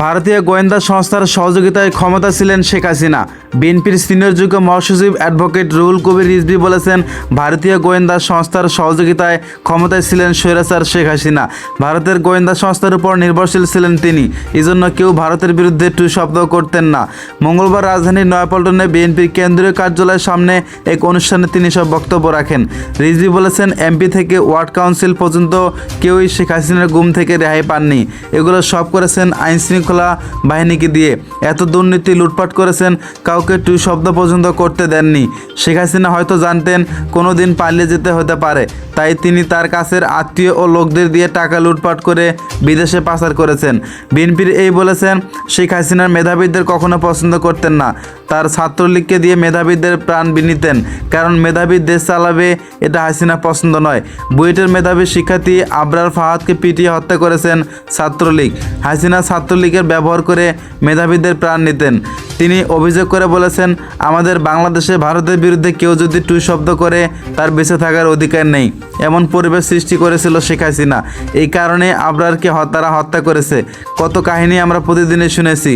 ভারতীয় গোয়েন্দা সংস্থার সহযোগিতায় ক্ষমতা ছিলেন শেখ হাসিনা। বিএনপির সিনিয়র যুগ্ম মহাসচিব অ্যাডভোকেট রুহুল কবির রিজভী বলেছেন, ভারতীয় গোয়েন্দা সংস্থার সহযোগিতায় ক্ষমতায় ছিলেন স্বৈরাচার শেখ হাসিনা। ভারতের গোয়েন্দা সংস্থার উপর নির্ভরশীল ছিলেন তিনি, এজন্য কেউ ভারতের বিরুদ্ধে টু শব্দ করতেন না। মঙ্গলবার রাজধানীর নয়াপল্টনে বিএনপির কেন্দ্রীয় কার্যালয়ের সামনে এক অনুষ্ঠানে তিনি সব বক্তব্য রাখেন। রিজভী বলেছেন, এমপি থেকে ওয়ার্ড কাউন্সিল পর্যন্ত কেউই শেখ হাসিনার গুম থেকে রেহাই পাননি। এগুলো সব করেছেন আইনশৃঙ্খলা বাহিনীকে দিয়ে। এত দুর্নীতি, লুটপাট করেছেন, কাউকে টু শব্দ পর্যন্ত করতে দেননি। শেখ হাসিনা হয়তো জানতেন কোনো দিন পালিয়ে যেতে হতে পারে, তাই তিনি তার কাছের আত্মীয় ও লোকদের দিয়ে টাকা লুটপাট করে বিদেশে পাচার করেছেন। বিএনপির এই বলেছেন, শেখ হাসিনার মেধাবীদের কখনো পছন্দ করতেন না। তার ছাত্রলীগকে দিয়ে মেধাবীদের প্রাণ নিতেন, কারণ মেধাবী দেশ চালাবে এটা হাসিনা পছন্দ নয়। বুয়েটের মেধাবী শিক্ষার্থী আবরার ফাহাদকে পিটিয়ে হত্যা করেছেন ছাত্রলীগ। হাসিনা ছাত্রলীগের ব্যবহার করে মেধাবীদের প্রাণ নিতেন। তিনি অভিযোগ করে বলেছেন, আমাদের বাংলাদেশে ভারতের বিরুদ্ধে কেউ যদি টু শব্দ করে তার বেঁচে থাকার অধিকার নেই। এমন পরিবেশ সৃষ্টি করেছিল শেখ হাসিনা। এই কারণে আবরারকে তারা হত্যা করেছে। কত কাহিনী আমরা প্রতিদিনই শুনেছি।